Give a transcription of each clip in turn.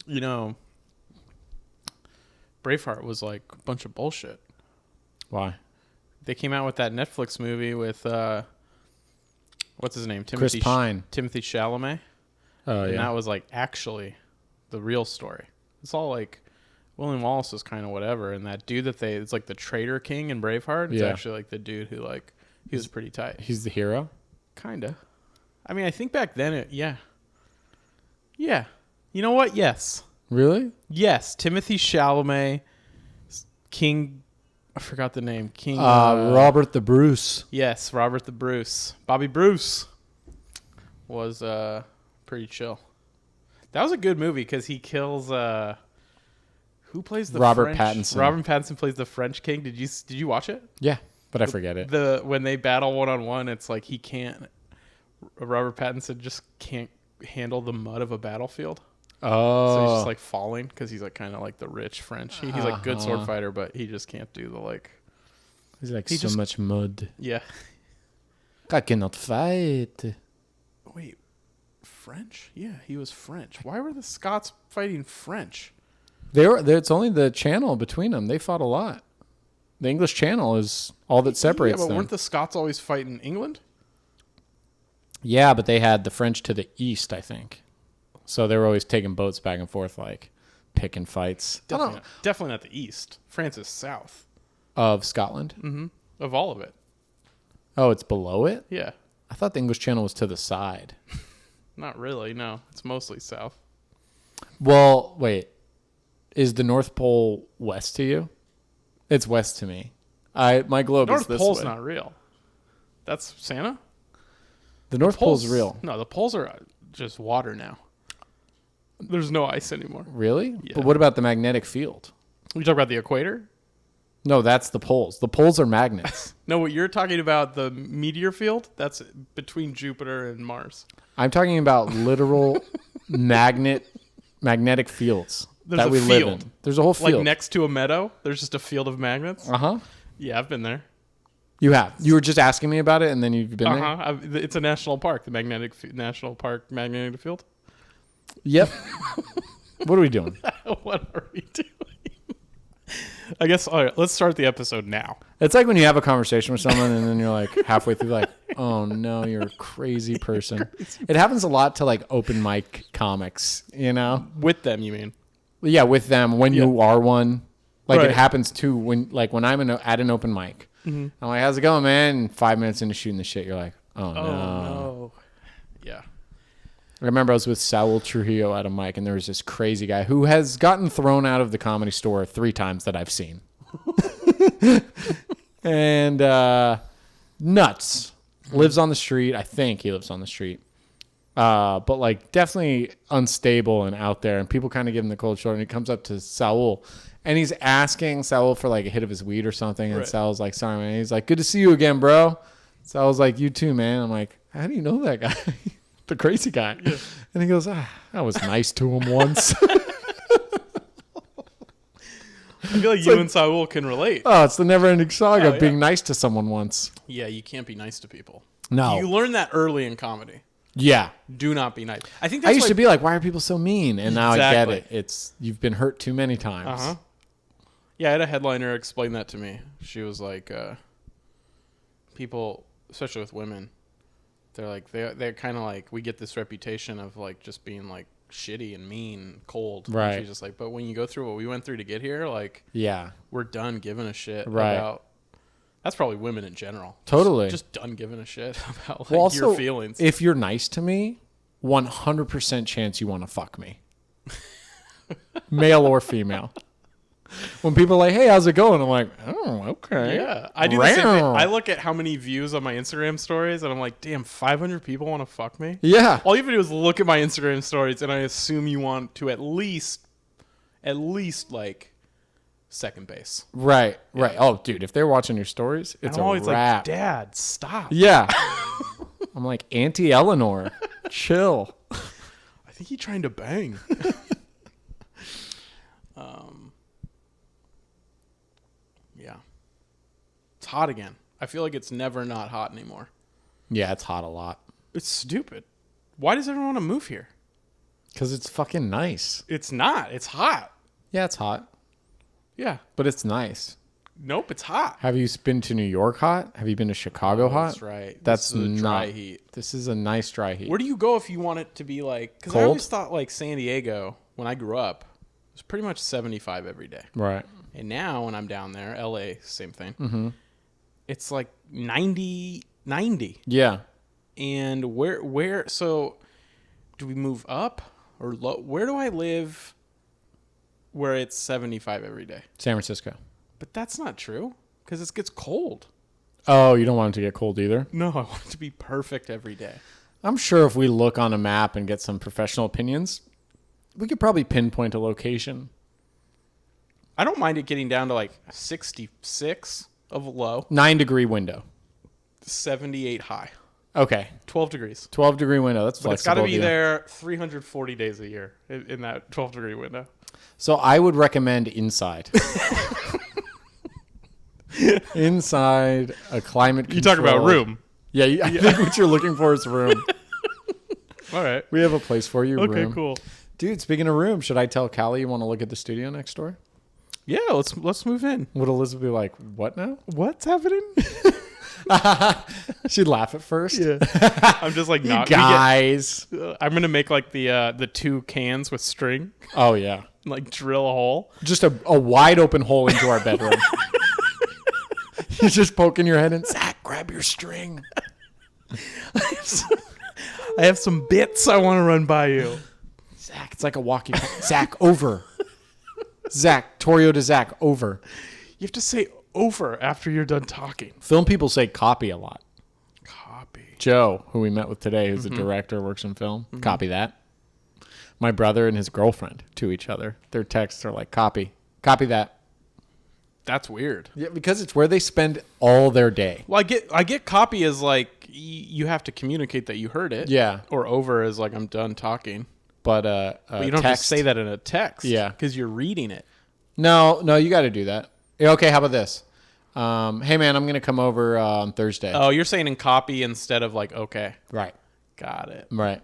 You know, Braveheart was like a bunch of bullshit. Why? They came out with that Netflix movie with what's his name? Chris Pine. Timothy Chalamet. Oh, And yeah. that was like actually the real story. It's all like William Wallace is kind of whatever, and that dude it's like the Traitor King in Braveheart. It's actually like the dude who like he was pretty tight. He's the hero? Kinda. I mean, I think back then yeah. You know what? Yes. Really? Yes. Timothy Chalamet, King. I forgot the name. King. Robert the Bruce. Yes, Robert the Bruce. Bobby Bruce was pretty chill. That was a good movie because he kills who plays the Robert French? Pattinson. Robert Pattinson plays the French king. Did you watch it? Yeah, but I forget it. When they battle one-on-one, it's like Robert Pattinson just can't handle the mud of a battlefield. Oh. So he's just like falling because he's like kind of like the rich French. He's like a good sword fighter, but he just can't do the like. He's like so much mud. Yeah. I cannot fight. Wait, French? Yeah, he was French. Why were the Scots fighting French? It's only the channel between them. They fought a lot. The English Channel is all that separates but them. weren't the Scots always fighting England? Yeah, but they had the French to the east, I think. So they were always taking boats back and forth, like picking fights. Definitely not the east. France is south. Of Scotland? Mm-hmm. Of all of it. Oh, it's below it? Yeah. I thought the English Channel was to the side. Not really, no. It's mostly south. Well, wait. Is the North Pole west to you? It's west to me. My globe is this way. North Pole's not real. That's Santa? The North Pole's real. No, the poles are just water now. There's no ice anymore. Really? Yeah. But what about the magnetic field? We talk about the equator? No, that's the poles. The poles are magnets. No, what you're talking about, the meteor field, that's between Jupiter and Mars. I'm talking about literal magnetic fields There's we a live field. in. There's a whole field. Like next to a meadow, there's just a field of magnets. Uh-huh. Yeah, I've been there. You have. You were just asking me about it, and then you've been there? Uh-huh. It's a national park, the National Park Magnetic Field. Yep. What are we doing? What are we doing? I guess, all right, let's start the episode now. It's like when you have a conversation with someone, and then you're like halfway through, like, oh, no, you're a crazy person. It happens a lot to, like, open mic comics, you know? With them, you mean? Yeah, with them, when you are one. Like, Right. it happens, too, when I'm at an open mic. Mm-hmm. I'm like, how's it going, man? And 5 minutes into shooting the shit, you're like, oh, no. Yeah. I remember I was with Saul Trujillo at a mic, and there was this crazy guy who has gotten thrown out of the Comedy Store 3 times that I've seen. And nuts. Lives on the street. I think he lives on the street. But, like, definitely unstable and out there. And people kind of give him the cold shoulder. And he comes up to Saul, and he's asking Saul for, like, a hit of his weed or something. And Saul's like, sorry, man. He's like, good to see you again, bro. Saul's like, you too, man. I'm like, how do you know that guy? The crazy guy. Yeah. And he goes, I was nice to him once. I feel like you and Saul can relate. Oh, it's the never-ending saga, being nice to someone once. Yeah, you can't be nice to people. No. You learn that early in comedy. Yeah. Do not be nice. I think I used to be like, why are people so mean? And now Exactly. I get it. You've been hurt too many times. Uh-huh. Yeah, I had a headliner explain that to me. She was like, people, especially with women, they're like, they're kind of like, we get this reputation of like just being like shitty and mean, cold. Right. And she's just like, but when you go through what we went through to get here, like, Yeah. we're done giving a shit Right. about. That's probably women in general. Totally. Just done giving a shit about like Well, also, your feelings. if you're nice to me, 100% chance you want to fuck me. Male or female. When people are like, hey, how's it going? I'm like, oh, okay. Yeah, I do the same thing. I look at how many views on my Instagram stories, and I'm like, damn, 500 people want to fuck me? Yeah. All you have to do is look at my Instagram stories, and I assume you want to at least like second base. Right. Oh, dude, if they're watching your stories, it's I'm always a wrap. like, Dad, stop. Yeah. I'm like, Auntie Eleanor, chill. I think he's trying to bang. Yeah. It's hot again. I feel like it's never not hot anymore. Yeah, it's hot a lot. It's stupid. Why does everyone want to move here? Because it's fucking nice. It's not. It's hot. Yeah, it's hot, Yeah. but it's nice. Nope, it's hot. Have you been to New York hot? Have you been to Chicago hot? That's right. That's this is a dry not heat. This is a nice dry heat. Where do you go if you want it to be like? Because I Cold? always thought like San Diego when I grew up it was pretty much 75 every day. Right. And now when I'm down there, LA, same thing. Mm-hmm. It's like 90. Yeah. And where? So do we move up or low? Where do I live? Where it's 75 every day? San Francisco. But that's not true because it gets cold. Oh, you don't want it to get cold either? No, I want it to be perfect every day. I'm sure if we look on a map and get some professional opinions, we could probably pinpoint a location. I don't mind it getting down to like 66 of low, 9-degree window. 78 high, Okay. 12 degrees. 12-degree window. That's But it's flexible. got to be there 340 days a year in that 12-degree window. So I would recommend inside. Inside a climate control. You talk about room. Yeah, I think what you're looking for is room. All right. We have a place for you, Okay, room. cool. Dude, speaking of room, should I tell Callie you want to look at the studio next door? Yeah, let's move in. Would Elizabeth be like, what now? What's happening? She'd laugh at first. Yeah. I'm just like not Guys. I'm gonna make like the 2 cans with string, Oh, yeah. like drill a hole. Just a wide open hole into our bedroom. You're just poking your head in. Zach, grab your string. I have some bits I want to run by you. Zach, it's like a walkie. Zach, over. Zach, Torio to Zach, over. You have to say over after you're done talking. Film people say copy a lot. Copy. Joe, who we met with today, who's a director, works in film. Copy that. My brother and his girlfriend to each other. Their texts are like, copy that. That's weird. Yeah, because it's where they spend all their day. Well, I get copy as like you have to communicate that you heard it. Yeah. Or over as like I'm done talking. But But you don't have to say that in a text. Yeah. Because you're reading it. No, you got to do that. Yeah, okay, how about this? Hey, man, I'm going to come over on Thursday. Oh, you're saying in copy instead of like, okay. Right. Got it. Right.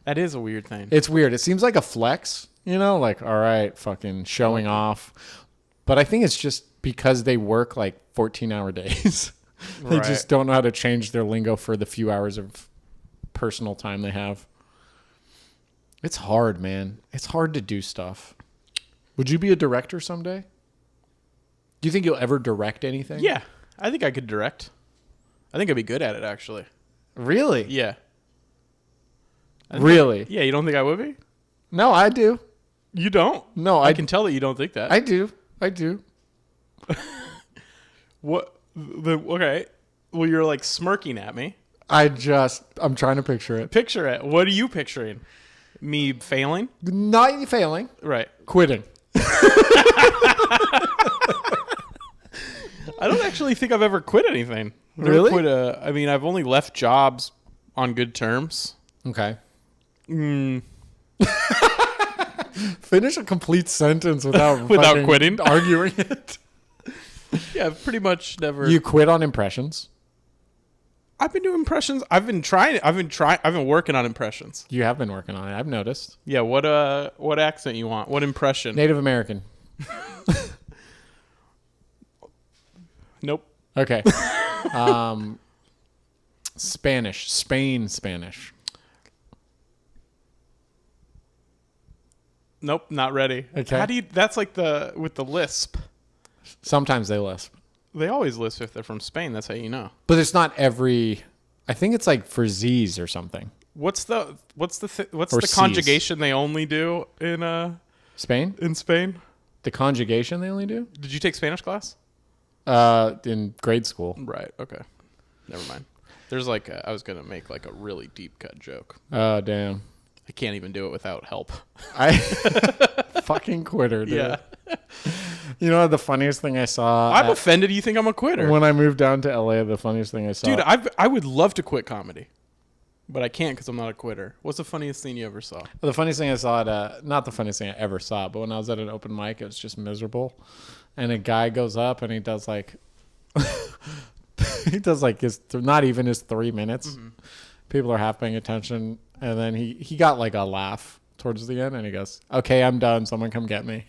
That is a weird thing. It's weird. It seems like a flex, like, all right, fucking showing off. But I think it's just because they work like 14-hour days. They Right. just don't know how to change their lingo for the few hours of personal time they have. It's hard, man. It's hard to do stuff. Would you be a director someday? Do you think you'll ever direct anything? Yeah. I think I could direct. I think I'd be good at it, actually. Really? Yeah. Really? Yeah, you don't think I would be? No, I do. You don't? No, I can tell that you don't think that. I do. I do. What? Okay. Well, you're like smirking at me. I'm trying to picture it. Picture it. What are you picturing? Me failing? Not failing. Right. Quitting. I don't actually think I've ever quit anything. I've never Really? I mean, I've only left jobs on good terms. Okay. Mm, Finish a complete sentence without Without quitting? arguing it. yeah, I've pretty much never. You quit on impressions. I've been doing impressions. I've been trying. I've been working on impressions. You have been working on it. I've noticed. Yeah. What accent you want? What impression? Native American. Nope. Okay. Spanish. Spain Spanish. Nope. Not ready. Okay. How do you? That's like with the lisp. Sometimes they lisp. They always lisp if they're from Spain. That's how you know. But it's not every. I think it's like for Z's or something. What's the Or C's. conjugation they only do Spain? in Spain? The conjugation they only do? Did you take Spanish class? In grade school. Right. Okay. Never mind. There's like I was gonna make like a really deep cut joke. Oh, damn. I can't even do it without help. I fucking quitter, dude. Yeah. You know the funniest thing I saw? I'm offended. You think I'm a quitter, When I moved down to LA, the funniest thing I saw. dude? I would love to quit comedy, but I can't because I'm not a quitter. What's the funniest thing you ever saw? The funniest thing I saw not the funniest thing I ever saw, but when I was at an open mic, it was just miserable. And a guy goes up and he does like, not even his 3 minutes. Mm-hmm. People are half paying attention. And then he got like a laugh towards the end, and he goes, "Okay, I'm done. Someone come get me."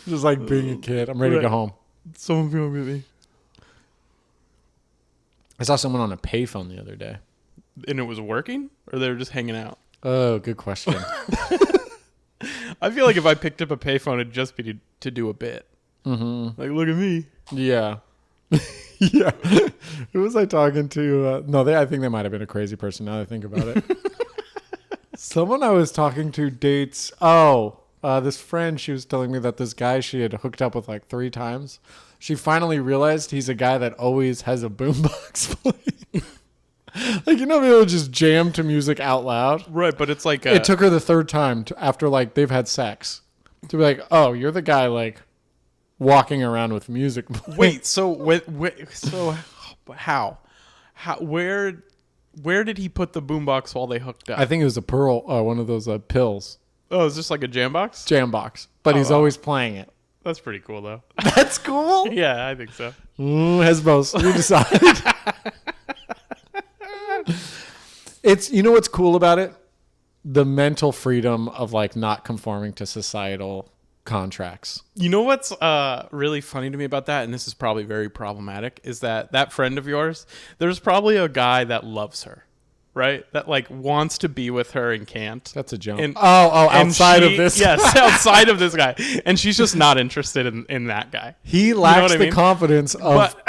Just like being a kid. I'm ready to go home. Someone come with me. I saw someone on a payphone the other day. And it was working, or they were just hanging out? Oh, good question. I feel like if I picked up a payphone, it'd just be to do a bit. Mm-hmm. Like, look at me. Yeah. Yeah. Who was I talking to? I think they might have been a crazy person now that I think about it. Someone I was talking to dates. This friend, she was telling me that this guy she had hooked up with like 3 times. She finally realized he's a guy that always has a boombox playing. Like, people just jam to music out loud. Right, but it's like... It took her the 3rd time after, like, they've had sex to be like, oh, you're the guy, like, walking around with music playing. Wait, so how? Where did he put the boombox while they hooked up? I think it was a pearl, one of those pills. Oh, is this like a jam box? Jam box. But he's always playing it. That's pretty cool, though. That's cool? Yeah, I think so. Hesbos, you decide. It's, what's cool about it? The mental freedom of like not conforming to societal contracts. You know what's really funny to me about that, and this is probably very problematic, is that friend of yours, there's probably a guy that loves her, right? That like wants to be with her and can't. That's a joke. And, outside of this yes, outside of this guy. And she's just not interested in that guy. He lacks the confidence of... But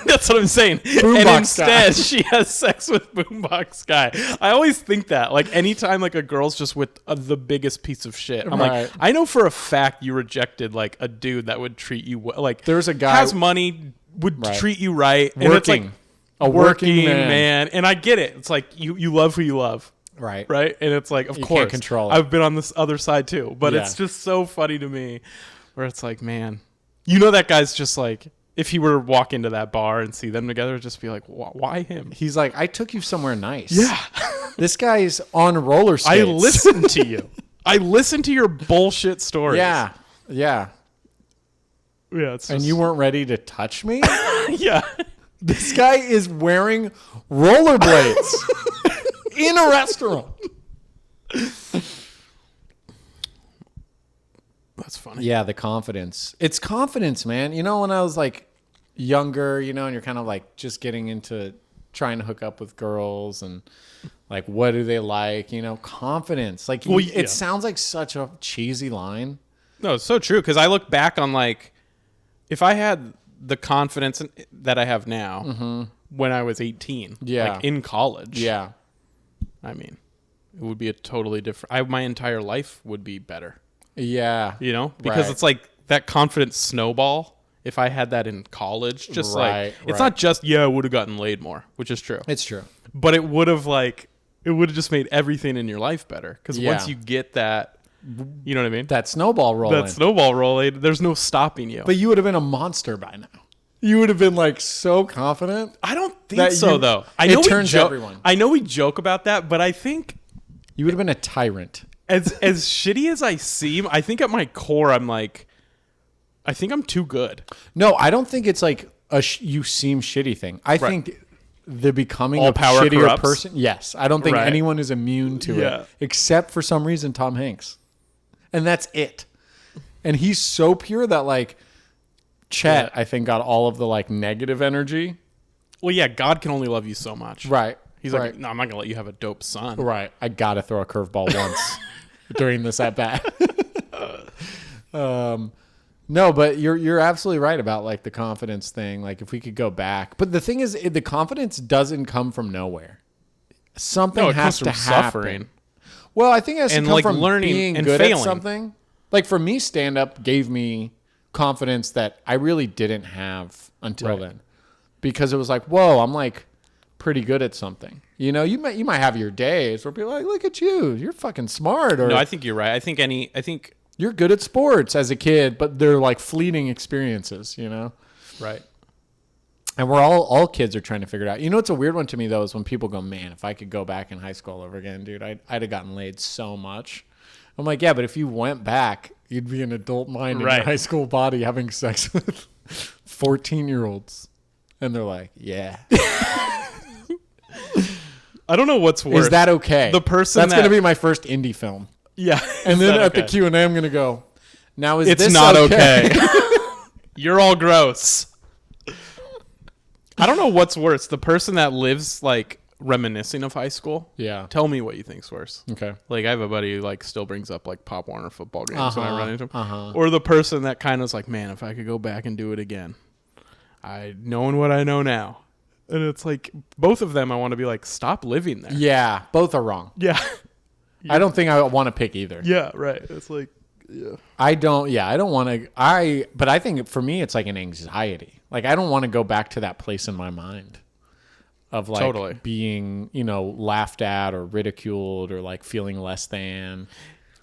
that's what I'm saying. Boombox and instead, guy. she has sex with Boombox guy. I always think that. Like, anytime like a girl's just with the biggest piece of shit, I'm like, I know for a fact you rejected like a dude that would treat you well. Like, there's a guy... has money, would treat you right. Working. And it's like... A working man. And I get it. It's like you love who you love. Right. And it's like, of you course. Can't control it. I've been on this other side too. But it's just so funny to me where it's like, man, that guy's just like, if he were to walk into that bar and see them together, just be like, why him? He's like, I took you somewhere nice. Yeah. This guy's on roller skates. I listened to you. I listened to your bullshit stories. Yeah. Yeah. Yeah. It's just... And you weren't ready to touch me? Yeah. This guy is wearing rollerblades in a restaurant. That's funny. Yeah, the confidence. It's confidence, man. When I was like younger, and you're kind of like just getting into trying to hook up with girls and like, what do they like? Confidence. Like, it sounds like such a cheesy line. No, it's so true. Because I look back on like, if I had the confidence that I have now when I was 18, like in college. Yeah. I mean, it would be a totally different, my entire life would be better. Yeah. Because it's like that confident snowball. If I had that in college, just it's not just, I would have gotten laid more, which is true. It's true. But it would have just made everything in your life better. Because once you get that, you know what I mean? That snowball rolling. There's no stopping you. But you would have been a monster by now. You would have been like so confident. I don't think so, though. It turns everyone. I know we joke about that, but I think you would have been a tyrant. As shitty as I seem, I think at my core, I'm like, I think I'm too good. No, I don't think it's like you seem shitty thing. I think the becoming all a power shittier corrupts. person. Yes, I don't think anyone is immune to it, except for some reason Tom Hanks, and that's it. And he's so pure that like Chet, I think, got all of the like negative energy. Well, yeah, God can only love you so much. Right. He's like, no, I'm not gonna let you have a dope son. Right. I gotta throw a curveball once during this at bat. No, but you're absolutely right about like the confidence thing. Like if we could go back, but the thing is, the confidence doesn't come from nowhere. Something has to happen. Suffering. Well, I think it has to come from learning being and good failing at something. Like for me, stand up gave me confidence that I really didn't have until then, because it was like, whoa, I'm like pretty good at something. You might have your days where people are like, look at you, you're fucking smart. Or no, I think you're right. I think you're good at sports as a kid, but they're like fleeting experiences, Right. And we're all kids are trying to figure it out. It's a weird one to me though, is when people go, man, if I could go back in high school all over again, dude, I'd have gotten laid so much. I'm like, yeah, but if you went back, you'd be an adult mind in your high school body having sex with 14-year-olds. And they're like, yeah. I don't know what's worse. Is that okay? The person that's going to be my first indie film. Yeah. And then at the Q&A, I'm going to go, now is it's this not okay? You're all gross. I don't know what's worse. The person that lives like reminiscing of high school. Yeah. Tell me what you think's worse. Okay. Like I have a buddy who like still brings up like Pop Warner football games when I run into him. Or the person that kind of is like, man, if I could go back and do it again, knowing what I know now. And it's like both of them I want to be like, stop living there. Yeah. Both are wrong. Yeah. I don't think I want to pick either. Yeah, right. It's like, yeah. I don't want to, but I think for me, it's like an anxiety. Like, I don't want to go back to that place in my mind of like being, laughed at or ridiculed or like feeling less than.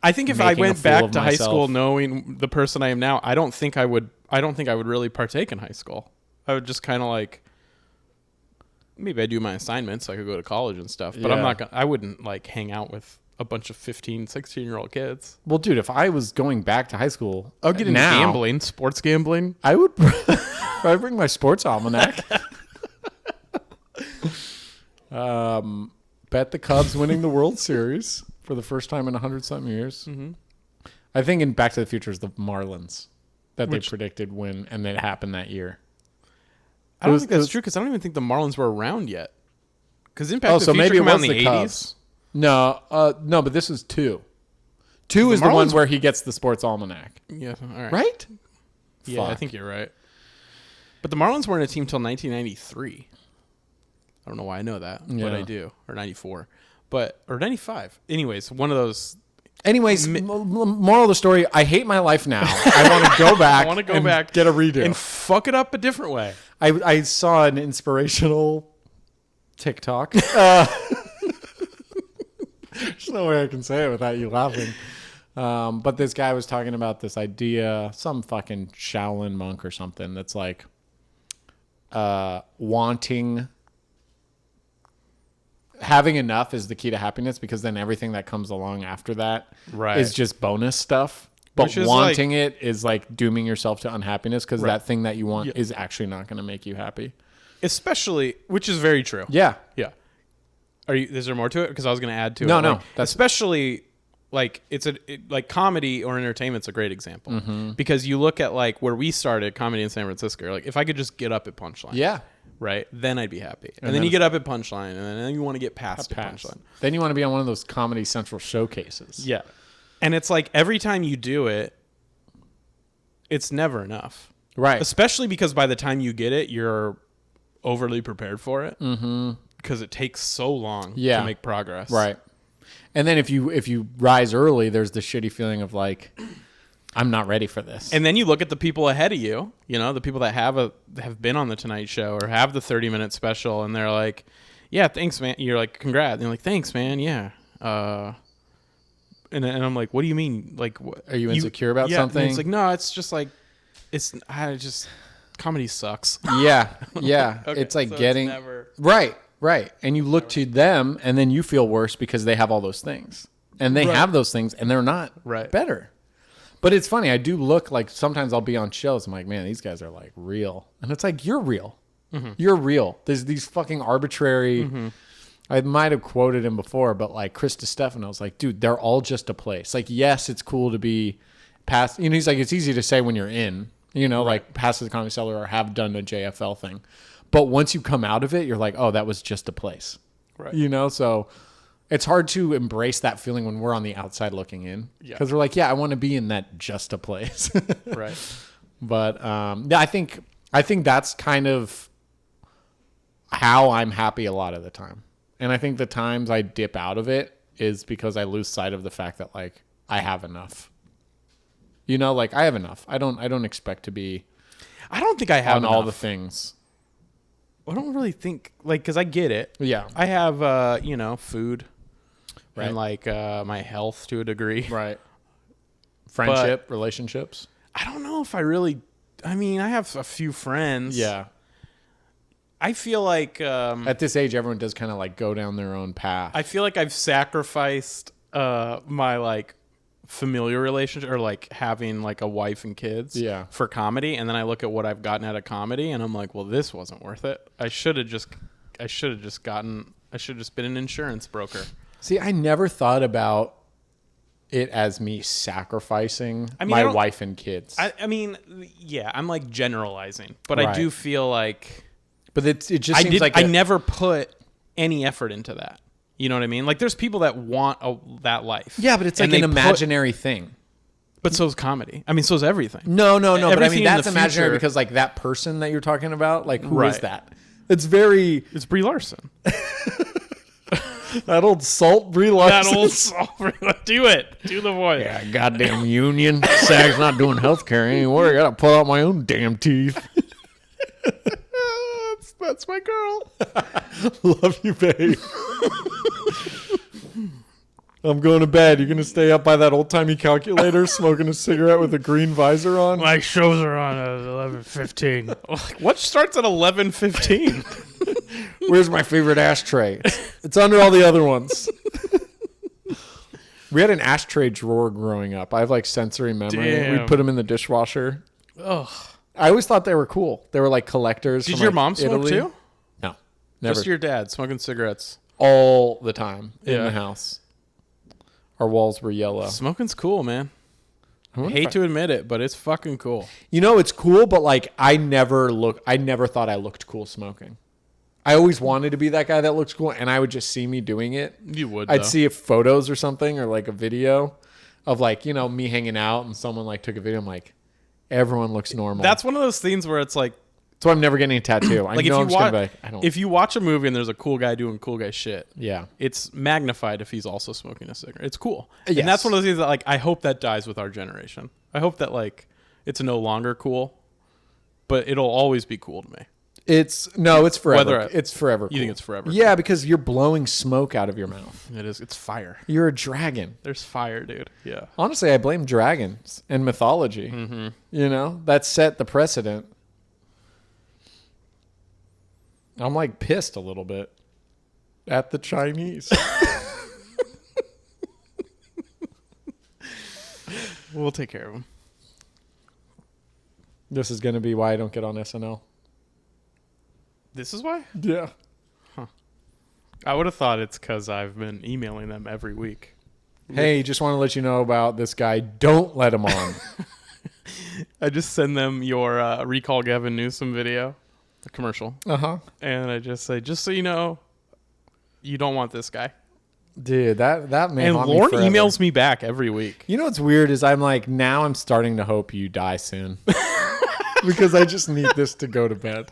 I think if I went back to high school knowing the person I am now, I don't think I would really partake in high school. I would just kind of like, maybe I do my assignments so I could go to college and stuff, but I wouldn't like hang out with a bunch of 15, 16-year-old kids. Well, dude, if I was going back to high school, I'll get into gambling, sports gambling. I would I bring my sports almanac. Bet the Cubs winning the World Series for the first time in 100-something years. Mm-hmm. I think in Back to the Future is the Marlins that they predicted win, and it happened that year. I don't think that's true because I don't even think the Marlins were around yet. Because in Back to the Future came out in the 80s. Cubs. No, but this is 2. 2 is the one where he gets the sports almanac. Yeah, all right. Right? Yeah, I think you're right. But the Marlins weren't a team till 1993. I don't know why I know that, but I do. Or 94. Or 95. Anyways, one of those. Anyways, moral of the story, I hate my life now. I want to go back. I want to go back. Get a redo. And fuck it up a different way. I saw an inspirational TikTok. There's no way I can say it without you laughing. But this guy was talking about this idea, some fucking Shaolin monk or something that's like having enough is the key to happiness because then everything that comes along after that is just bonus stuff. But wanting it is like dooming yourself to unhappiness because that thing that you want is actually not going to make you happy. Especially, which is very true. Yeah. Yeah. Is there more to it? Because I was going to add to it. No. Especially, like, like comedy or entertainment's a great example. Mm-hmm. Because you look at, like, where we started, comedy in San Francisco. Like, if I could just get up at Punchline. Yeah. Right? Then I'd be happy. And then you get up at Punchline, and then you want to get past Punchline. Then you want to be on one of those Comedy Central showcases. Yeah. And it's like, every time you do it, it's never enough. Right. Especially because by the time you get it, you're overly prepared for it. Mm-hmm. Because it takes so long to make progress. Right. And then if you rise early, there's the shitty feeling of like, I'm not ready for this. And then you look at the people ahead of you, the people that have been on the Tonight Show or have the 30-minute special, and they're like, yeah, thanks, man. You're like, congrats. And they're like, thanks, man. Yeah. And I'm like, what do you mean? Like, are you insecure about something? And it's like, no, it's just like, comedy sucks. Yeah. Yeah. Okay, it's like getting, Right. And you look to them and then you feel worse because they have all those things. And they have those things and they're not better. But it's funny. I do look like sometimes I'll be on shows. I'm like, man, these guys are like real. And it's like, you're real. Mm-hmm. You're real. There's these fucking arbitrary. Mm-hmm. I might have quoted him before, but like Chris DiStefano's like, dude, they're all just a place. Like, yes, it's cool to be past. He's like, it's easy to say when you're in, like past the Comedy Cellar or have done a JFL thing. But once you come out of it, you're like, oh, that was just a place. Right. So it's hard to embrace that feeling when we're on the outside looking in. Because we're like, yeah, I want to be in that just a place. Right. But I think that's kind of how I'm happy a lot of the time. And I think the times I dip out of it is because I lose sight of the fact that like I have enough. Like I have enough. I don't expect to be. I don't think I have on all the things. I don't really think because I get it. Yeah. I have food, and like my health to a degree. Right. Friendship, relationships. I don't know if I really. I mean, I have a few friends. Yeah. I feel like at this age, everyone does kind of like go down their own path. I feel like I've sacrificed my like familiar relationship or like having like a wife and kids for comedy, and then I look at what I've gotten out of comedy and I'm like, well, this wasn't worth it. I should have just been an insurance broker. See, I never thought about it as me sacrificing my wife and kids. I mean, yeah, I'm like generalizing, but I do feel like, but it just seems like I never put any effort into that. You know what I mean? Like, there's people that want that life. Yeah, but it's like an imaginary thing. But so's comedy. I mean, so's everything. No. But I mean, that's imaginary because, like, that person that you're talking about, like, who is that? It's Brie Larson. That old salt Brie Larson. Do it. Do the voice. Yeah, goddamn union. SAG's not doing healthcare anymore. I got to pull out my own damn teeth. That's my girl. Love you, babe. I'm going to bed. You're going to stay up by that old-timey calculator smoking a cigarette with a green visor on? My shows are on at 11:15. What starts at 11:15? Where's my favorite ashtray? It's under all the other ones. We had an ashtray drawer growing up. I have like sensory memory. Damn. We'd put them in the dishwasher. Ugh. I always thought they were cool. They were like collectors. Did from, your like, mom smoke Italy. too? No. Never. Just your dad smoking cigarettes. All the time in the house. Our walls were yellow. Smoking's cool, man. I hate to admit it, but it's fucking cool. You know, it's cool, but like I never thought I looked cool smoking. I always wanted to be that guy that looks cool, and I would just see me doing it. You would. I'd see photos or something, or like a video of like, you know, me hanging out, and someone like took a video. I'm like, everyone looks normal. That's one of those things where it's like, so I'm never getting a tattoo. I like know if I'm you just gonna be like, I don't. If you watch a movie and there's a cool guy doing cool guy shit, yeah, it's magnified if he's also smoking a cigarette. It's cool. Yes. And that's one of those things that like I hope that dies with our generation. I hope that like it's no longer cool, but it'll always be cool to me. It's forever. It's forever. You think it's forever? Yeah, because you're blowing smoke out of your mouth. It is. It's fire. You're a dragon. There's fire, dude. Yeah. Honestly, I blame dragons and mythology. Mm-hmm. You know, that set the precedent. I'm like pissed a little bit at the Chinese. We'll take care of them. This is going to be why I don't get on SNL. This is why? Yeah. Huh. I would have thought it's because I've been emailing them every week. Hey, just want to let you know about this guy. Don't let him on. I just send them your Recall Gavin Newsom video, the commercial. Uh-huh. And I just say, just so you know, you don't want this guy. Dude, that man. And Lauren emails me back every week. You know what's weird is I'm like, now I'm starting to hope you die soon. Because I just need this to go to bed.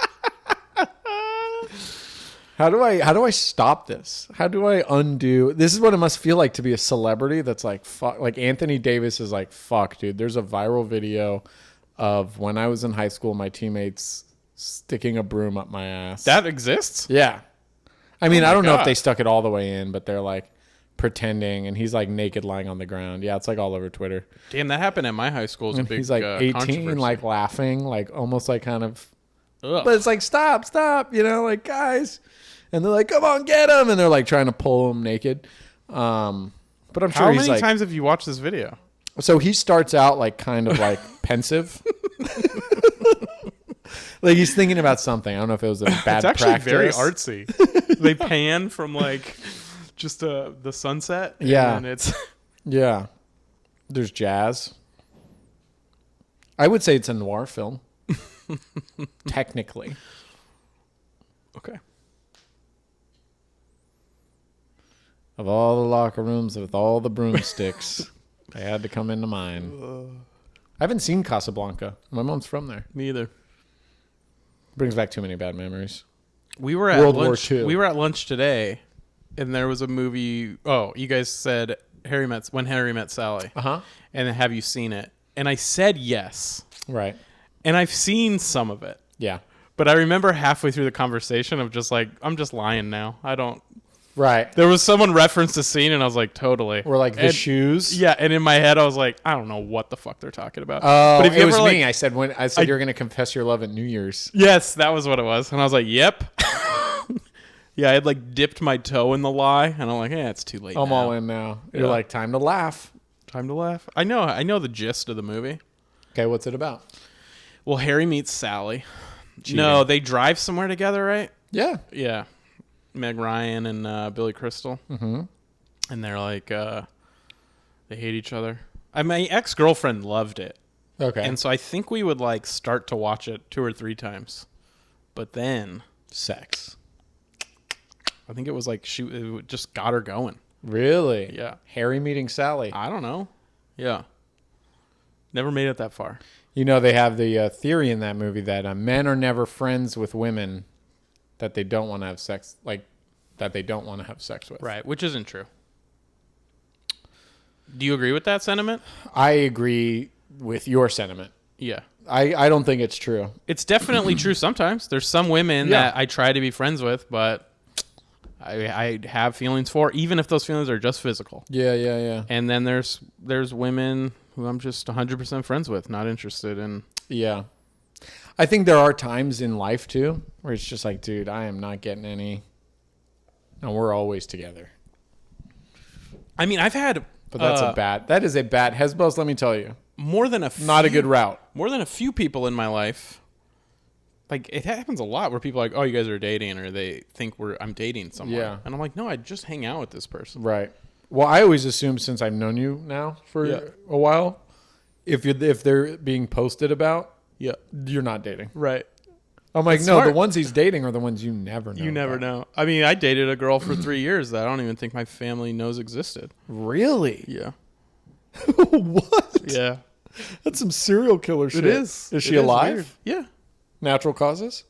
How do I stop this? How do I undo? This is what it must feel like to be a celebrity that's like, fuck. Like Anthony Davis is like, fuck, dude. There's a viral video of when I was in high school, my teammates sticking a broom up my ass. That exists? Yeah. I mean, I don't know if they stuck it all the way in, but they're like pretending, and he's like naked lying on the ground. Yeah, it's like all over Twitter. Damn, that happened at my high school. It's a big he's like 18, like laughing, like almost like kind of. Ugh. But it's like, stop, you know, like, guys. And they're like, come on, get him. And they're like trying to pull him naked. But I'm sure How he's like. many times have you watched this video? So he starts out like kind of like pensive. Like he's thinking about something. I don't know if it was a bad practice. It's actually very artsy. They pan from like just the sunset. Yeah. And it's. Yeah. There's jazz. I would say it's a noir film. Technically. Okay. Of all the locker rooms with all the broomsticks, I had to come into mine. I haven't seen Casablanca. My mom's from there. Me either. Brings back too many bad memories. We were at World lunch. War II. We were at lunch today, and there was a movie. Oh, you guys said When Harry Met Sally. Uh-huh. And have you seen it? And I said yes. Right. And I've seen some of it. Yeah. But I remember halfway through the conversation of just like, I'm just lying now. I don't. Right. There was someone referenced the scene, and I was like, totally. Or like the shoes. Yeah, and in my head, I was like, I don't know what the fuck they're talking about. Oh, but if it was ever, me. I said you were going to confess your love at New Year's. Yes, that was what it was. And I was like, yep. Yeah, I had like dipped my toe in the lie, and I'm like, it's too late. I'm all in now. You're like, time to laugh. Time to laugh. I know the gist of the movie. Okay, what's it about? Well, Harry meets Sally. Cheating. No, they drive somewhere together, right? Yeah. Yeah. Meg Ryan and Billy Crystal. Mm-hmm. And they're like, they hate each other. My ex-girlfriend loved it. Okay. And so I think we would like start to watch it 2 or 3 times. But then sex. I think it was like it just got her going. Really? Yeah. Harry meeting Sally. I don't know. Yeah. Never made it that far. You know, they have the theory in that movie that men are never friends with women that they don't want to have sex, that they don't want to have sex with. Right, which isn't true. Do you agree with that sentiment? I agree with your sentiment. Yeah. I don't think it's true. It's definitely true sometimes. There's some women that I try to be friends with, but I have feelings for, even if those feelings are just physical. Yeah. And then there's women who I'm just 100% friends with, not interested in. Yeah. I think there are times in life, too, where it's just like, dude, I am not getting any. No, we're always together. I mean, I've had... But that is a bad, Hesbos, let me tell you. More than a few... Not a good route. More than a few people in my life... Like, it happens a lot where people are like, oh, you guys are dating, or they think I'm dating someone. Yeah. And I'm like, no, I just hang out with this person. Right. Well, I always assume, since I've known you now for a while, if they're being posted about, you're not dating. Right. I'm like, That's no, smart. the ones he's dating are the ones you never know. You never know. I mean, I dated a girl for 3 years that I don't even think my family knows existed. Really? Yeah. What? Yeah. That's some serial killer shit. It is. Is she alive? Weird. Yeah. Natural causes?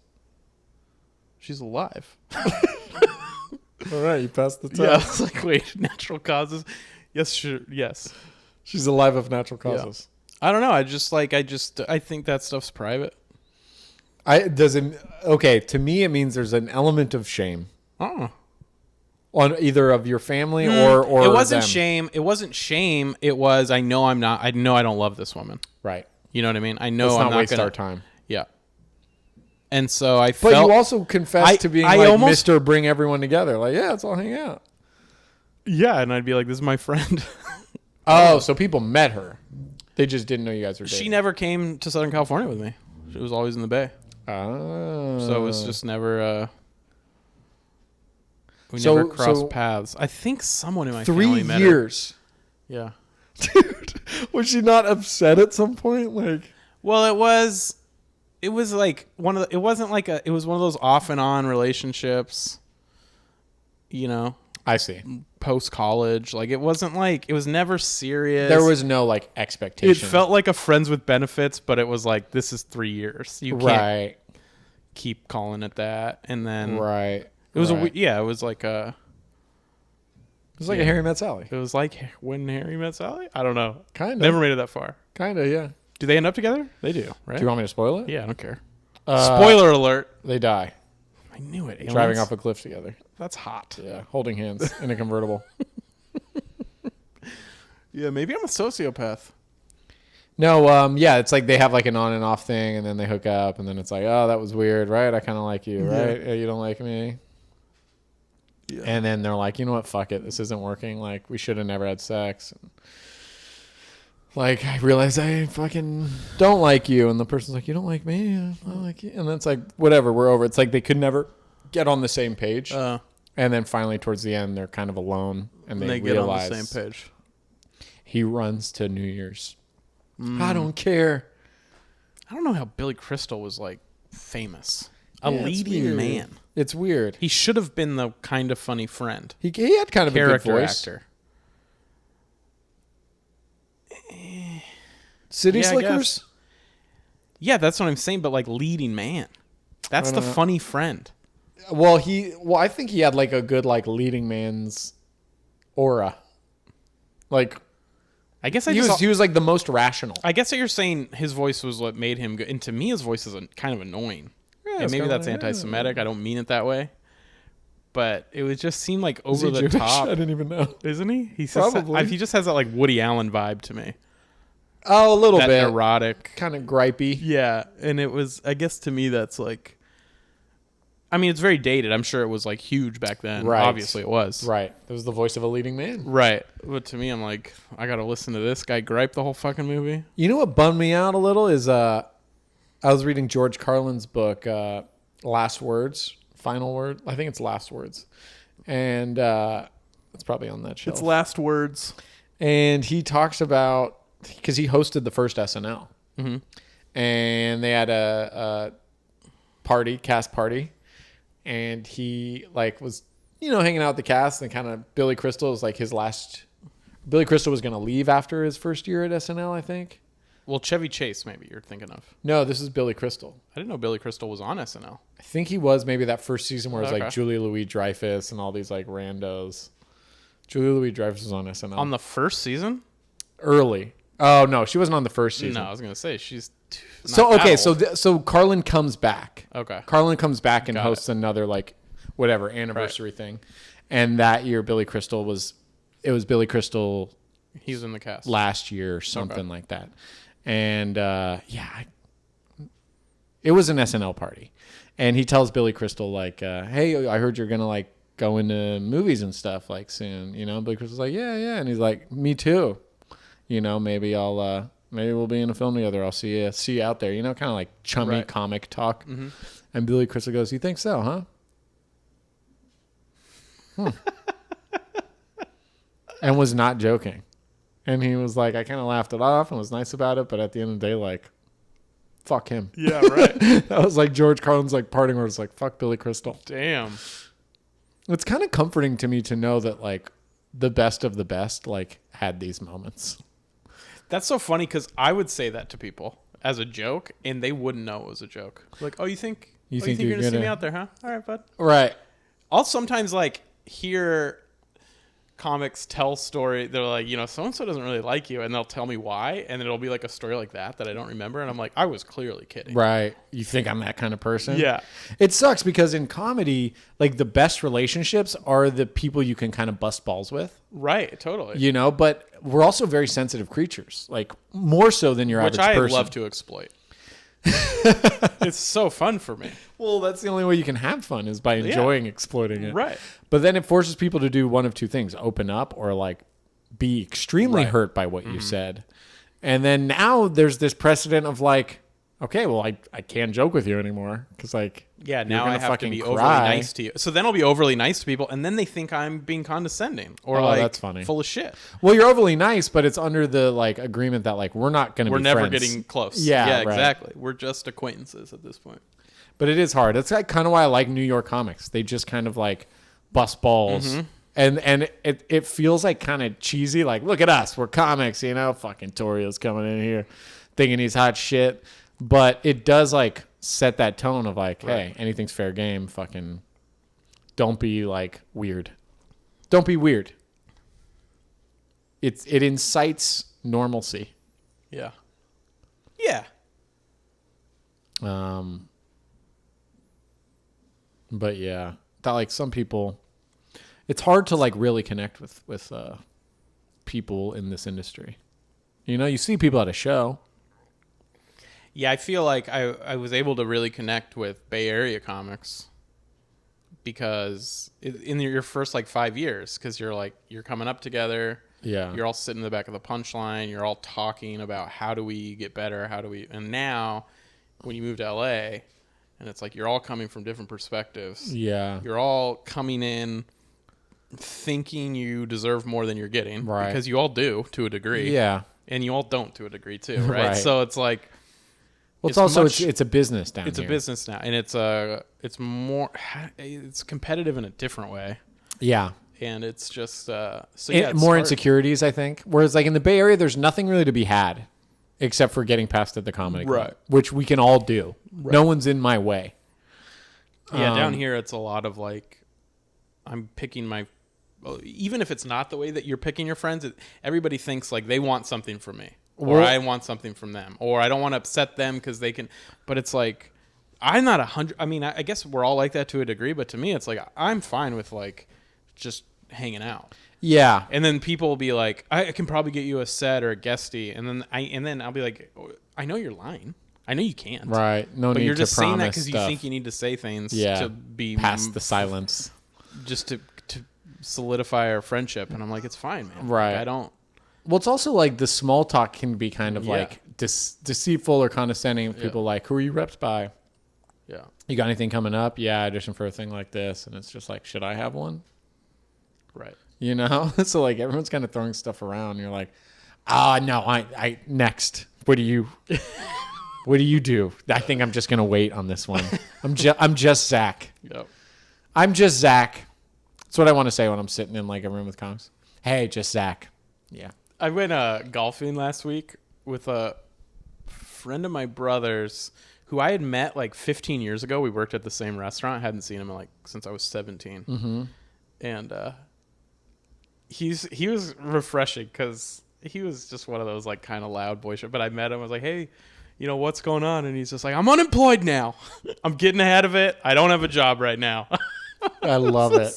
She's alive. All right, you passed the test. Yeah, I was like, wait, natural causes? Yes, sure. Yes. She's alive of natural causes. Yeah. I don't know. I think that stuff's private. Okay, to me it means there's an element of shame. Oh. On either of your family or it wasn't them. shame. It wasn't shame. It was I know I don't love this woman. Right. You know what I mean? I know Let's I'm not not waste gonna, our time. Yeah. And so I But felt... you also confessed to being Mr. Bring everyone together. Like, yeah, let's all hang out. Yeah, and I'd be like, this is my friend. Oh, so people met her. They just didn't know you guys were dating. She never came to Southern California with me. She was always in the Bay. Oh. So it was just never... we never crossed paths. I think someone in my family met her. 3 years. Yeah. Dude, was she not upset at some point? Like, well, it was like it was one of those off and on relationships, you know, I see. post college. Like, it wasn't like, it was never serious. There was no like expectation. It felt like a friends with benefits, but it was like, this is 3 years. You can't keep calling it that. And then it was it was like a Harry Met Sally. It was like when Harry met Sally. I don't know. Kind of. Never made it that far. Kind of, yeah. Do they end up together? They do, right? Do you want me to spoil it? Yeah, I don't care. Spoiler alert. They die. I knew it. Aliens? Driving off a cliff together. That's hot. Yeah, holding hands in a convertible. Yeah, maybe I'm a sociopath. No, it's like they have like an on and off thing, and then they hook up, and then it's like, oh, that was weird, right? I kind of like you, right? Yeah, you don't like me. Yeah. And then they're like, you know what? Fuck it. This isn't working. Like, we should have never had sex. And like, I realize I fucking don't like you. And the person's like, you don't like me? I don't like you. And then it's like, whatever, we're over. It's like they could never get on the same page. And then finally, towards the end, they're kind of alone. And they realize get on the same page. He runs to New Year's. I don't care. I don't know how Billy Crystal was like famous. A leading man. It's weird. He should have been the kind of funny friend. He had kind of a good voice. Actor. City Slickers? Yeah, that's what I'm saying, but like leading man. That's the funny friend. Well, I think he had like a good like leading man's aura. Like, I guess he was like the most rational. I guess what you're saying, his voice was what made him good. And to me, his voice is kind of annoying. Yeah, and maybe that's anti-Semitic. I don't mean it that way. But it would just seem like over the top. I didn't even know. Isn't he? Probably. He just has that like Woody Allen vibe to me. Oh, a little bit. Erotic. Kind of gripey. Yeah. And it was, I guess to me, that's like, I mean, it's very dated. I'm sure it was like huge back then. Right. Obviously, it was. Right. It was the voice of a leading man. Right. But to me, I'm like, I got to listen to this guy gripe the whole fucking movie. You know what bummed me out a little is I was reading George Carlin's book, Last Words, Final Word. I think it's Last Words. And it's probably on that shelf. It's Last Words. And he talks about, because he hosted the first SNL. Mm-hmm. And they had a cast party. And he like was, hanging out with the cast, and kind of Billy Crystal was like his last. Billy Crystal was going to leave after his first year at SNL, I think. Well, Chevy Chase, maybe you're thinking of. No, this is Billy Crystal. I didn't know Billy Crystal was on SNL. I think he was maybe that first season where it was like Julia Louis-Dreyfus and all these like randos. Julia Louis-Dreyfus was on SNL. On the first season? Early. Oh, no, she wasn't on the first season. No, I was going to say, she's so Carlin comes back. Okay. Carlin comes back and hosts another like whatever anniversary thing. And that year Billy Crystal was Billy Crystal. He was in the cast. Last year or something like that. And it was an SNL party. And he tells Billy Crystal like, hey, I heard you're going to like go into movies and stuff like soon, Billy Crystal's like, yeah. And he's like, me too. Maybe maybe we'll be in a film together. I'll see you out there. Kind of like chummy comic talk. Mm-hmm. And Billy Crystal goes, you think so, huh? And was not joking. And he was like, I kind of laughed it off and was nice about it. But at the end of the day, like, fuck him. Yeah, right. That was like George Carlin's like parting words, like, fuck Billy Crystal. Damn. It's kind of comforting to me to know that like the best of the best like had these moments. That's so funny because I would say that to people as a joke, and they wouldn't know it was a joke. Like, oh, you think you're going to see me out there, huh? All right, bud. Right. I'll sometimes, like, hear comics tell story. They're like, so-and-so doesn't really like you, and they'll tell me why, and then it'll be, like, a story like that I don't remember, and I'm like, I was clearly kidding. Right. You think I'm that kind of person? Yeah. It sucks because in comedy, like, the best relationships are the people you can kind of bust balls with. Right, totally. But we're also very sensitive creatures, like more so than your average person. Which I love to exploit. It's so fun for me. Well, that's the only way you can have fun is by enjoying exploiting it. Right. But then it forces people to do one of two things: open up or like be extremely hurt by what you said. And then now there's this precedent of like, okay, well, I can't joke with you anymore because like, now I have to be overly nice to you. So then I'll be overly nice to people, and then they think I'm being condescending or that's funny. Full of shit. Well, you're overly nice, but it's under the like agreement that like we're not going to be friends. We're never getting close. Yeah, exactly. We're just acquaintances at this point. But it is hard. That's like kind of why I like New York comics. They just kind of like bust balls. Mm-hmm. And it feels like kind of cheesy. Like, look at us. We're comics, Fucking Torio's coming in here thinking he's hot shit. But it does like set that tone of like, hey, anything's fair game. Fucking don't be like weird. Don't be weird. It incites normalcy. Yeah. Yeah. But yeah, that like some people, it's hard to like really connect with people in this industry. You see people at a show. Yeah, I feel like I was able to really connect with Bay Area comics because in your first like 5 years, because you're coming up together. Yeah. You're all sitting in the back of the punchline. You're all talking about how do we get better? And now when you move to LA and it's like you're all coming from different perspectives. Yeah. You're all coming in thinking you deserve more than you're getting. Right. Because you all do to a degree. Yeah. And you all don't to a degree too, right? So it's like, well, it's also it's a business down here. It's a business now, and it's competitive in a different way. Yeah, and it's just more insecurities, I think. Whereas like in the Bay Area, there's nothing really to be had except for getting past at the comedy club, which we can all do. Right. No one's in my way. Yeah, down here it's a lot of like I'm picking my. Even if it's not the way that you're picking your friends, everybody thinks like they want something from me. Or I want something from them, or I don't want to upset them because they can. But it's like I'm not 100. I mean, I guess we're all like that to a degree. But to me, it's like I'm fine with like just hanging out. Yeah. And then people will be like, I can probably get you a set or a guestie, and then I'll be like, I know you're lying. I know you can't. Right. No but need you're to just saying that promise because you stuff. think you need to say things Yeah. to be Past the silence. just to solidify our friendship. And I'm like, it's fine, man. Right. Like, I don't. Well, it's also like the small talk can be kind of like deceitful or condescending. People like, who are you repped by? Yeah. You got anything coming up? Yeah, audition for a thing like this. And it's just like, should I have one? Right. You know? So like everyone's kind of throwing stuff around. And you're like, no, I next. What do you do? I think I'm just going to wait on this one. I'm just Zack. Yep. I'm just Zack. That's what I want to say when I'm sitting in like a room with comics. Hey, just Zack. Yeah. I went golfing last week with a friend of my brother's who I had met like 15 years ago. We worked at the same restaurant. I hadn't seen him since I was 17. Mm-hmm. And he was refreshing because he was just one of those like kind of loud boy shit. But I met him. I was like, hey, what's going on? And he's just like, I'm unemployed now. I'm getting ahead of it. I don't have a job right now. I love it.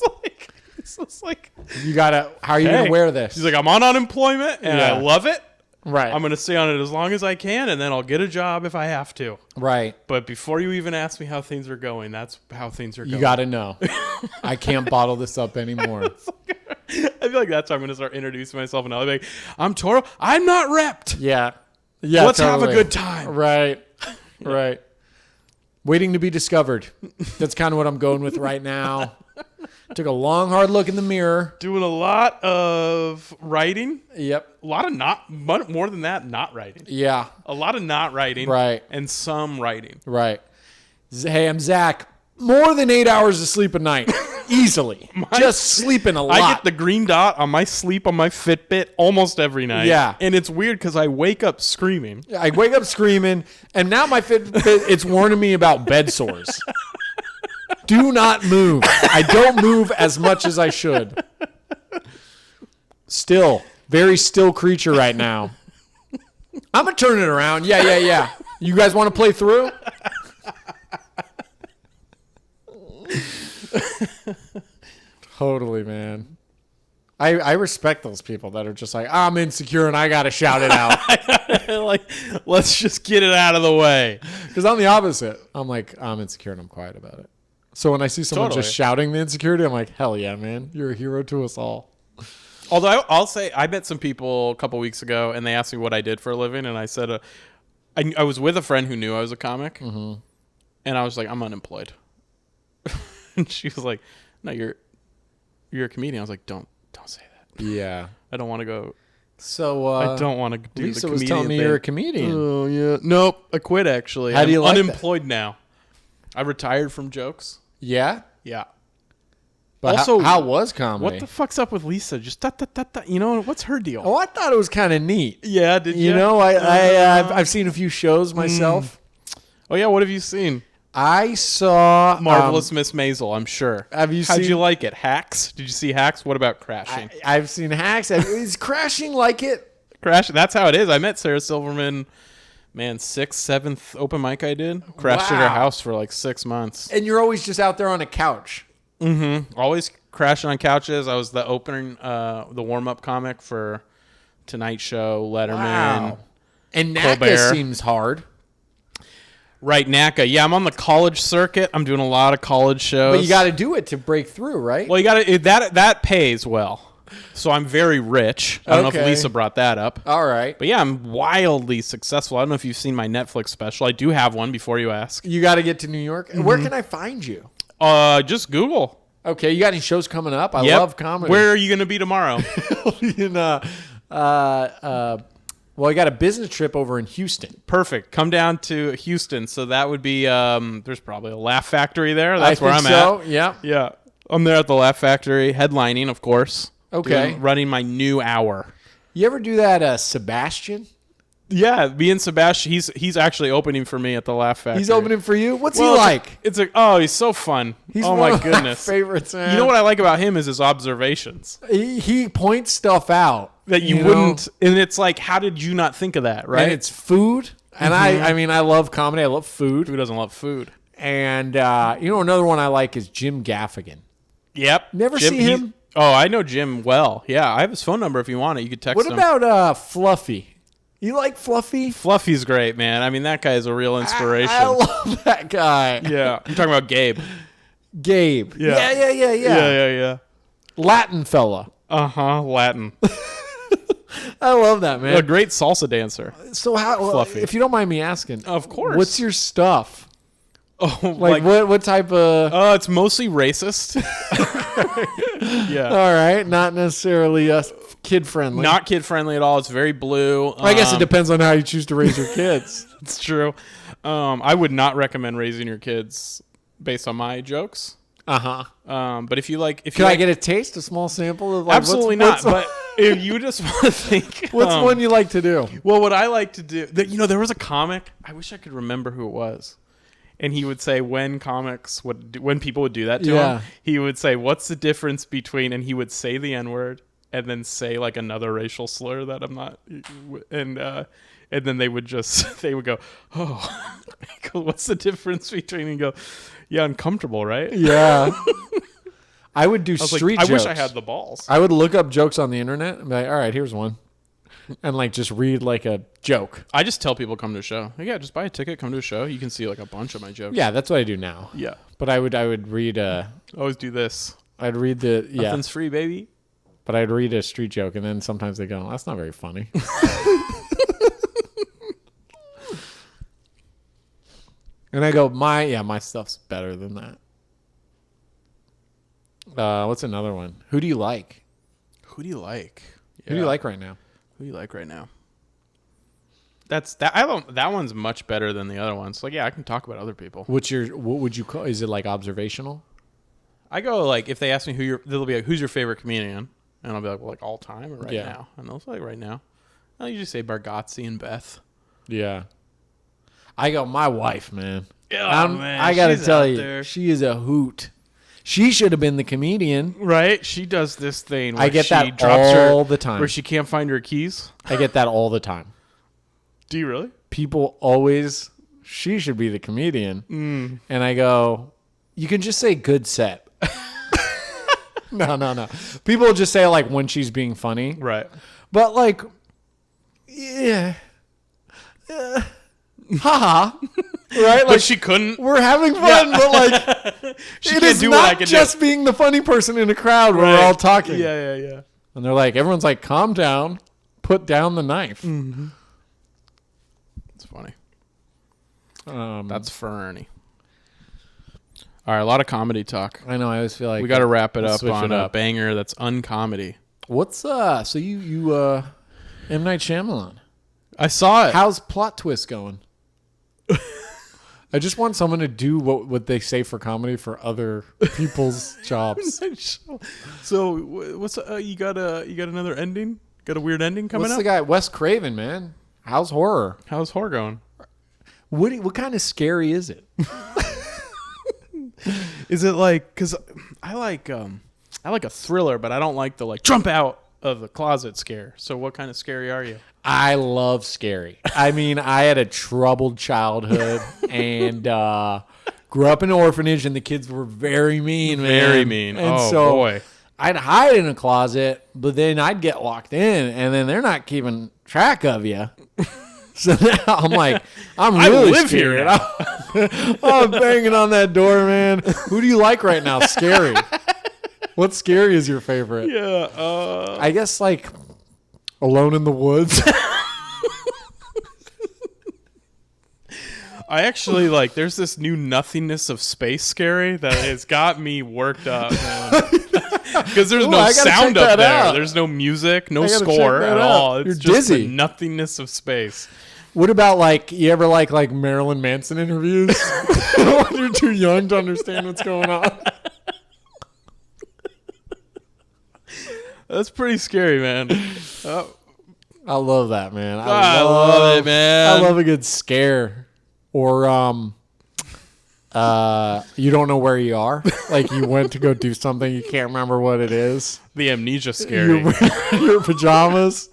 It's just like, how are you going to wear this? He's like, I'm on unemployment and I love it. Right. I'm going to stay on it as long as I can, and then I'll get a job if I have to. Right. But before you even ask me how things are going, that's how things are going. You got to know. I can't bottle this up anymore. I feel like that's how I'm going to start introducing myself, and I'll be like, I'm Torio. I'm not repped. Yeah. Yeah. Let's have a good time. Right. Right. Waiting to be discovered. That's kind of what I'm going with right now. Took a long, hard look in the mirror. Doing a lot of writing. Yep. A lot of more than that, not writing. Yeah. A lot of not writing. Right. And some writing. Right. Hey, I'm Zack. More than 8 hours of sleep a night. Easily. Just sleeping a lot. I get the green dot on my sleep on my Fitbit almost every night. Yeah. And it's weird because I wake up screaming. I wake up screaming, and now my Fitbit, it's warning me about bed sores. Do not move. I don't move as much as I should. Still, very still creature right now. I'm going to turn it around. Yeah. You guys want to play through? Totally, man. I respect those people that are just like, I'm insecure and I got to shout it out. Like, let's just get it out of the way. Because I'm the opposite. I'm like, I'm insecure and I'm quiet about it. So when I see someone just shouting the insecurity, I'm like, hell yeah, man. You're a hero to us all. Although I'll say, I met some people a couple weeks ago and they asked me what I did for a living. And I said, I was with a friend who knew I was a comic. Mm-hmm. And I was like, I'm unemployed. And she was like, no, you're a comedian. I was like, don't say that. Yeah. I don't want to go. So I don't want to do Lisa the comedian was telling me thing. you're a comedian. Oh, yeah. Nope. I quit, actually. How do you like unemployed now. I retired from jokes. Yeah? Yeah. But also, how was comedy? What the fuck's up with Lisa? Just what's her deal? Oh, I thought it was kind of neat. Yeah, did you? You know, I've seen a few shows myself. Oh, yeah, what have you seen? I saw Marvelous Miss Maisel, I'm sure. How'd you like it? Hacks? Did you see Hacks? What about Crashing? I've seen Hacks. Is Crashing like it? Crashing, that's how it is. I met Sarah Silverman, 6th, 7th open mic I did. Crashed at her house for like 6 months. And you're always just out there on a couch. Mm-hmm. Always crashing on couches. I was the opening, the warm-up comic for Tonight Show, Letterman. Wow. And Colbert. NACA seems hard. Right, NACA. Yeah, I'm on the college circuit. I'm doing a lot of college shows. But you got to do it to break through, right? Well, you got to that pays well. So I'm very rich. I don't know if Lisa brought that up. All right. But yeah, I'm wildly successful. I don't know if you've seen my Netflix special. I do have one before you ask. You got to get to New York. Mm-hmm. Where can I find you? Just Google. Okay, you got any shows coming up? I love comedy. Where are you going to be tomorrow? Well, I got a business trip over in Houston. Perfect. Come down to Houston. So that would be, there's probably a Laugh Factory there. That's where I'm at. Yeah. Yeah. I'm there at the Laugh Factory, headlining, of course. Okay. Running my new hour. You ever do that, Sebastian? Yeah, me and Sebastian, he's actually opening for me at the Laugh Factory. He's opening for you? What's he like? He's so fun. He's oh one my of goodness. My favorites, man. You know what I like about him is his observations. He points stuff out that you wouldn't, and it's like, how did you not think of that, right? And it's food. And I mean, I love comedy. I love food. Who doesn't love food? And another one I like is Jim Gaffigan. Yep. Never see him? Oh, I know Jim well. Yeah, I have his phone number if you want it. You could text him. What about Fluffy? You like Fluffy? Fluffy's great, man. I mean, that guy is a real inspiration. I love that guy. Yeah. I'm talking about Gabe. Gabe. Yeah. Yeah. Latin fella. Latin. I love that, man. A great salsa dancer. So Fluffy. if you don't mind me asking, of course, what's your stuff? Oh, like what type of? It's mostly racist. Yeah. All right, not necessarily kid friendly. Not kid friendly at all. It's very blue. I guess it depends on how you choose to raise your kids. It's true. I would not recommend raising your kids based on my jokes. But if you like, can I get a taste, a small sample of? Like, absolutely not. But if you just want to think, what's one you like to do? Well, what I like to do, there was a comic. I wish I could remember who it was. And he would say when people would do that to him, he would say, "What's the difference between?" And he would say the N-word and then say like another racial slur that I'm not, and then they would go, "Oh, what's the difference between?" And go, "Yeah, uncomfortable, right?" Yeah. I would do street jokes. I wish I had the balls. I would look up jokes on the internet and be like, all right, here's one. And like just read like a joke. I just tell people come to a show. Like, yeah, just buy a ticket, come to a show. You can see like a bunch of my jokes. Yeah, that's what I do now. Yeah. But I would read always do this. I'd read Nothing's free, baby. But I'd read a street joke and then sometimes they go, that's not very funny. And I go, my stuff's better than that. What's another one? Who do you like? Who do you like? Yeah. Who do you like right now? Who do you like right now? That one's much better than the other ones. Like, yeah, I can talk about other people. What would you call? Is it like observational? I go like, if they ask me they'll be like, who's your favorite comedian? And I'll be like, well, like all time or right now? And they'll say like right now. I'll usually say Bargatze and Beth. Yeah. I go, my wife, man. Oh, man. I got to tell you, she is a hoot. She should have been the comedian. Right? She does this thing where I get that drops all the time. Where she can't find her keys. I get that all the time. Do you really? People always, she should be the comedian. And I go, you can just say good set. No. People just say like when she's being funny. Right. But like, yeah. Haha. Right? Like, but she couldn't. We're having fun, but like, she can't do what I can do. It is not just being the funny person in a crowd where we're all talking. Yeah. And they're like, everyone's like, calm down, put down the knife. Mm-hmm. It's funny. That's Fernie. All right, a lot of comedy talk. I know. I always feel like we got to wrap it up on a banger that's uncomedy. What's so you M. Night Shyamalan? I saw it. How's plot twist going? I just want someone to do what they say for comedy for other people's jobs. So what's you got another ending? Got a weird ending coming up? What's the guy? Wes Craven, man. How's horror? How's horror going? What kind of scary is it? Is it like, because I like a thriller, but I don't like the like jump out of the closet scare. So what kind of scary are you? I love scary. I mean, I had a troubled childhood and grew up in an orphanage, and the kids were very mean, man. Very mean. And boy. I'd hide in a closet, but then I'd get locked in, and then they're not keeping track of you. So now I'm like, I'm really live scared. Here now. I'm banging on that door, man. Who do you like right now? Scary. What scary is your favorite? Yeah. I guess like Alone in the Woods. I actually like, there's this new nothingness of space scary that has got me worked up, man. Because there's no sound up there. Out. There's no music, no score at all. It's You're just dizzy. the nothingness of space. What about like, you ever like Marilyn Manson interviews? When you're too young to understand what's going on. That's pretty scary, man. I love that, man. I love it, man. I love a good scare. Or you don't know where you are. Like you went to go do something, you can't remember what it is. The amnesia scary. You're wearing your pajamas,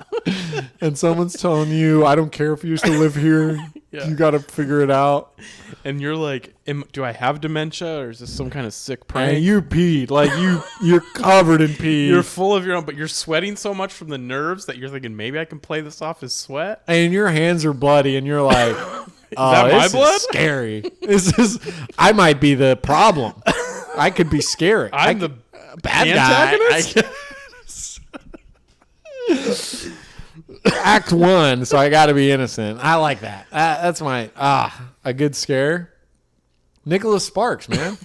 and someone's telling you, I don't care if you used to live here. Yeah. You got to figure it out. And you're like, do I have dementia or is this some kind of sick prank? And you peed. Like, you're covered in pee. You're full of your own, but you're sweating so much from the nerves that you're thinking, maybe I can play this off as sweat. And your hands are bloody, and you're like, that my blood? Is scary. I might be the problem. I could be scary. I'm the bad antagonist? guy. Act 1, so I got to be innocent. I like that. That's my a good scare. Nicholas Sparks, man.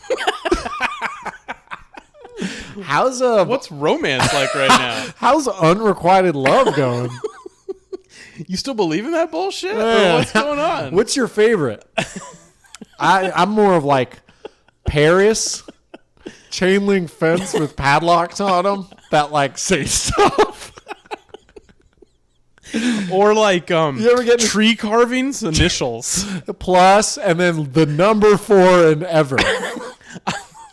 What's romance like right now? How's unrequited love going? You still believe in that bullshit? Yeah. Or what's going on? What's your favorite? I'm more of like Paris, chain link fence with padlocks on them that like say stuff. Or like you ever get tree carvings, initials. Plus, and then the number 4 and ever.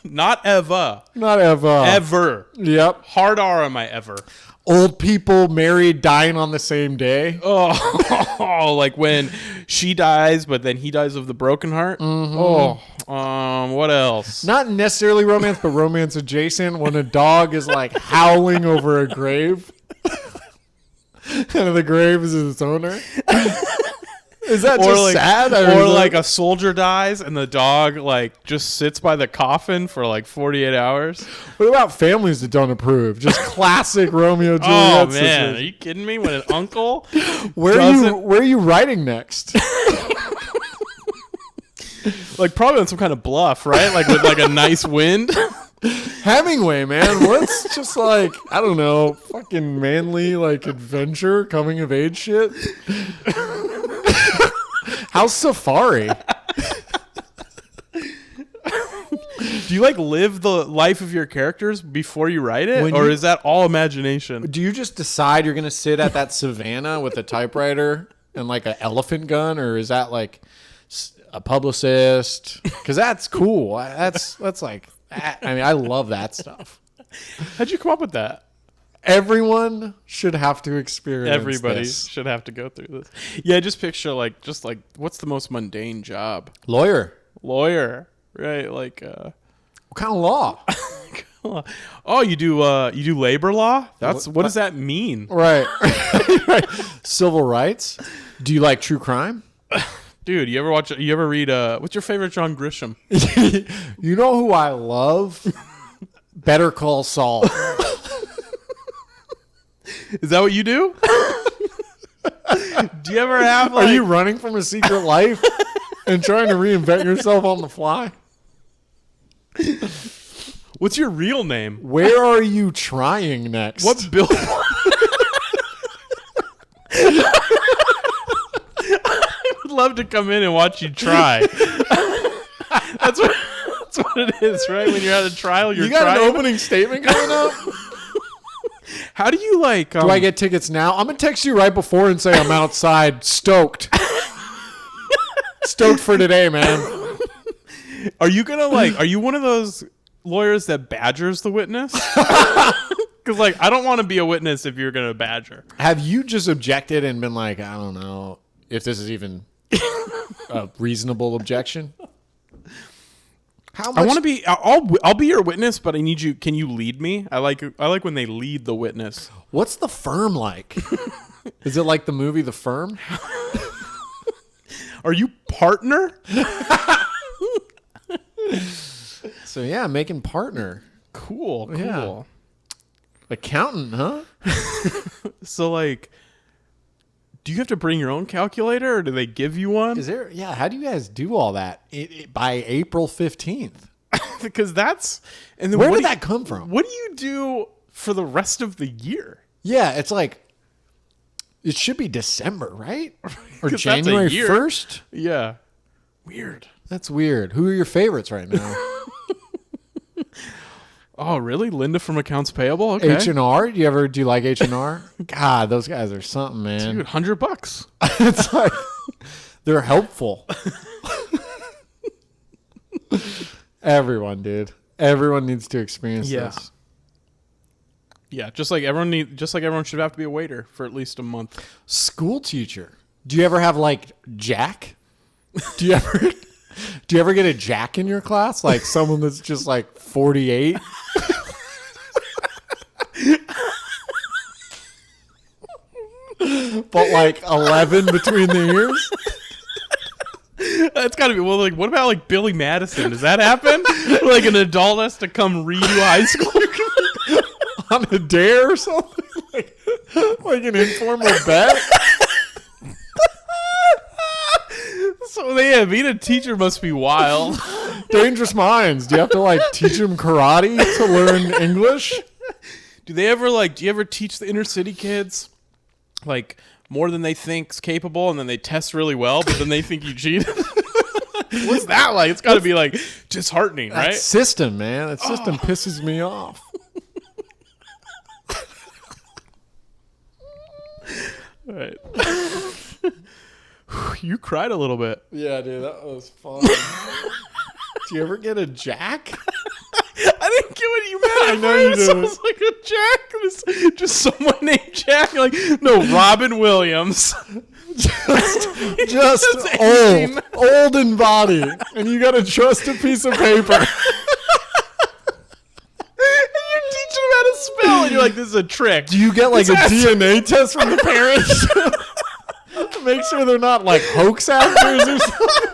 Not Eva. Not ever. Ever. Yep. Hard R on my ever. Old people married dying on the same day. Oh, like when she dies, but then he dies of the broken heart. Mm-hmm. What else? Not necessarily romance, but romance adjacent. When a dog is like howling over a grave. And the grave is its owner. Is that just like, sad? Or like a soldier dies and the dog like just sits by the coffin for like 48 hours. What about families that don't approve? Just classic Romeo Juliet. Oh man, sisters. are you kidding me? When an uncle where are you writing next? Like probably on some kind of bluff, right? Like with like a nice wind. Hemingway, man. What's just like, I don't know, fucking manly, like adventure, coming of age shit? How's Safari? Do you like live the life of your characters before you write it? Or is that all imagination? Do you just decide you're going to sit at that savannah with a typewriter and like an elephant gun? Or is that like a publicist? Because that's cool. That's like... I mean, I love that stuff. How'd you come up with that? Everyone should have to experience Everybody this. should have to go through this. Yeah, just picture like what's the most mundane job? Lawyer, right? Like what kind of law? Oh, you do labor law? What does that mean? Right. Right. Civil rights? Do you like true crime? Dude, you ever read what's your favorite John Grisham? You know who I love? Better Call Saul. Is that what you do? Do you ever have like... Are you running from a secret life and trying to reinvent yourself on the fly? What's your real name? Where are you trying next? What bill? Love to come in and watch you try. That's what it is, right? When you're at a trial, you got an opening statement coming up. How do you like? Do I get tickets now? I'm gonna text you right before and say I'm outside, stoked, stoked for today, man. Are you gonna like? Are you one of those lawyers that badgers the witness? Because like, I don't want to be a witness if you're gonna badger. Have you just objected and been like, I don't know if this is even a reasonable objection? How much? I want to be. I'll be your witness, but I need you. Can you lead me? I like when they lead the witness. What's The Firm like? Is it like the movie The Firm? Are you partner? So yeah, making partner. Cool. Yeah. Accountant, huh? So like, do you have to bring your own calculator, or do they give you one? Is there? Yeah. How do you guys do all that by April 15th? Because that's and then where did that come from? What do you do for the rest of the year? Yeah, it's like it should be December, right? Or January 1st? Yeah. Weird. That's weird. Who are your favorites right now? Oh, really? Linda from Accounts Payable? Okay. H&R? Do you like H&R? God, those guys are something, man. Dude, $100. It's like they're helpful. Everyone, dude. Everyone needs to experience this. Yeah, just like everyone should have to be a waiter for at least a month. School teacher. Do you ever have like Jack? Do you ever get a Jack in your class? Like someone that's just like 48? But like 11 between the ears? That's got to be, well, like, what about like Billy Madison? Does that happen? Like an adult has to come redo high school? On a dare or something? Like an informal bet? So yeah, being a teacher must be wild. Dangerous minds. Do you have to like teach them karate to learn English? Do you ever teach the inner city kids like more than they think's capable, and then they test really well, but then they think you cheated? What's that like? It's got to be like disheartening, right? That system, man. That system pisses me off. All right. You cried a little bit. Yeah, dude, that was fun. Do you ever get a Jack? I didn't get what you meant. I know you did. Sounds like a Jack. Just someone named Jack. You're like, no, Robin Williams. just old in body, and you gotta trust a piece of paper. And you're teaching them how to spell, and you're like, this is a trick. Do you get like a DNA test from the parents to make sure they're not like hoax actors or something?